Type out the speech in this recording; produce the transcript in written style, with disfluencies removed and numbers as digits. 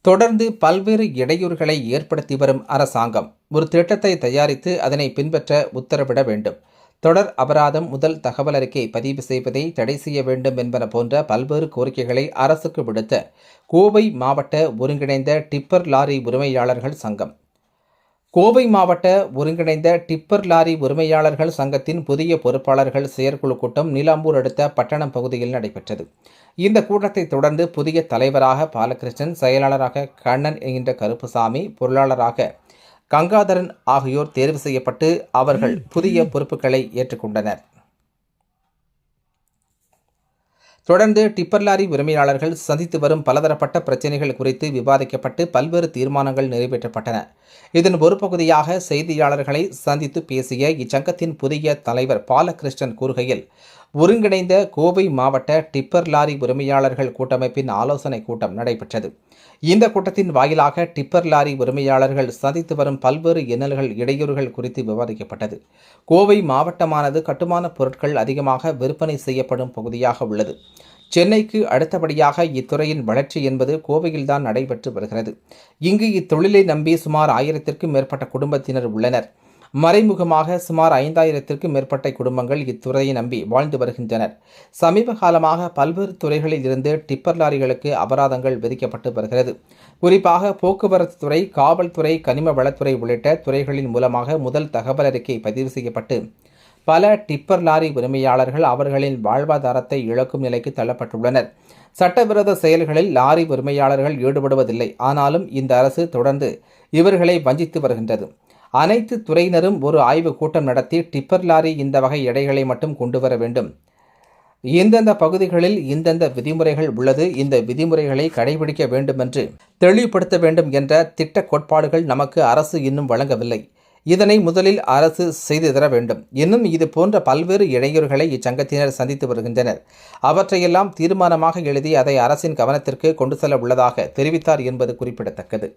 தொடர்ந்து பல்வேறு இடையூறுகளை ஏற்படுத்தி வரும் அரசாங்கம் ஒரு திட்டத்தை தயாரித்து அதனை பின்பற்ற உத்தரவிட வேண்டும். தொடர் அபராதம், முதல் தகவல் அறிக்கை பதிவு செய்வதை தடை செய்ய வேண்டும் என்பன போன்ற பல்வேறு கோரிக்கைகளை அரசுக்கு விடுத்த கோவை மாவட்ட ஒருங்கிணைந்த டிப்பர் லாரி உரிமையாளர்கள் சங்கம். கோவை மாவட்ட ஒருங்கிணைந்த டிப்பர் லாரி உரிமையாளர்கள் சங்கத்தின் புதிய பொறுப்பாளர்கள் செயற்குழு கூட்டம் நீலாம்பூர் அடுத்த பட்டணம் பகுதியில் நடைபெற்றது. இந்த கூட்டத்தை தொடர்ந்து புதிய தலைவராக பாலகிருஷ்ணன், செயலாளராக கண்ணன் என்கின்ற கருப்புசாமி, பொருளாளராக கங்காதரன் ஆகியோர் தேர்வு செய்யப்பட்டு அவர்கள் புதிய பொறுப்புகளை ஏற்றுக்கொண்டனர். தொடர்ந்து டிப்பர் லாரி உரிமையாளர்கள் சந்தித்து வரும் பலதரப்பட்ட பிரச்சினைகள் குறித்து விவாதிக்கப்பட்டு பல்வேறு தீர்மானங்கள் நிறைவேற்றப்பட்டன. இதன் ஒரு பகுதியாக செய்தியாளர்களை சந்தித்து பேசிய இச்சங்கத்தின் புதிய தலைவர் பாலகிருஷ்ணன் கூறுகையில், ஒருங்கிணைந்த கோவை மாவட்ட டிப்பர் லாரி உரிமையாளர்கள் கூட்டமைப்பின் ஆலோசனை கூட்டம் நடைபெற்றது. இந்த கூட்டத்தின் வாயிலாக டிப்பர் லாரி உரிமையாளர்கள் சந்தித்து வரும் பல்வேறு இன்னல்கள், இடையூறுகள் குறித்து விவாதிக்கப்பட்டது. கோவை மாவட்டமானது கட்டுமான பொருட்கள் அதிகமாக விற்பனை செய்யப்படும் பகுதியாக உள்ளது. சென்னைக்கு அடுத்தபடியாக இத்துறையின் வளர்ச்சி என்பது கோவையில்தான் நடைபெற்று வருகிறது. இங்கு இத்தொழிலை நம்பி சுமார் 1000க்கும் மேற்பட்ட குடும்பத்தினர் உள்ளனர். மறைமுகமாக சுமார் 5000க்கும் மேற்பட்ட குடும்பங்கள் இத்துறையை நம்பி வாழ்ந்து வருகின்றனர். சமீப காலமாக பல்வேறு துறைகளில் இருந்து டிப்பர் லாரிகளுக்கு அபராதங்கள் விதிக்கப்பட்டு வருகிறது. குறிப்பாக போக்குவரத்து துறை, காவல்துறை, கனிம வளத்துறை உள்ளிட்ட துறைகளின் மூலமாக முதல் தகவல் அறிக்கை பதிவு செய்யப்பட்டு பல டிப்பர் லாரி உரிமையாளர்கள் அவர்களின் வாழ்வாதாரத்தை இழக்கும் நிலைக்கு தள்ளப்பட்டுள்ளனர். சட்டவிரோத செயல்களில் லாரி உரிமையாளர்கள் ஈடுபடுவதில்லை. ஆனாலும் இந்த அரசு தொடர்ந்து இவர்களை வஞ்சித்து வருகின்றது. அனைத்து துறையினரும் ஒரு ஆய்வு கூட்டம் நடத்தி டிப்பர் லாரி இந்த வகை எடைகளை மட்டும் கொண்டு வர வேண்டும். எந்தெந்த பகுதிகளில் இந்தெந்த விதிமுறைகள் உள்ளது, இந்த விதிமுறைகளை கடைபிடிக்க வேண்டும் என்று தெளிவுபடுத்த வேண்டும் என்ற திட்ட கோட்பாடுகள் நமக்கு அரசு இன்னும் வழங்கவில்லை. இதனை முதலில் அரசு செய்து தர வேண்டும். இன்னும் இது போன்ற பல்வேறு இடையூறுகளை இச்சங்கத்தினர் சந்தித்து வருகின்றனர். அவற்றையெல்லாம் தீர்மானமாக எழுதி அதை அரசின் கவனத்திற்கு கொண்டு செல்ல உள்ளதாக தெரிவித்தார் என்பது குறிப்பிடத்தக்கது.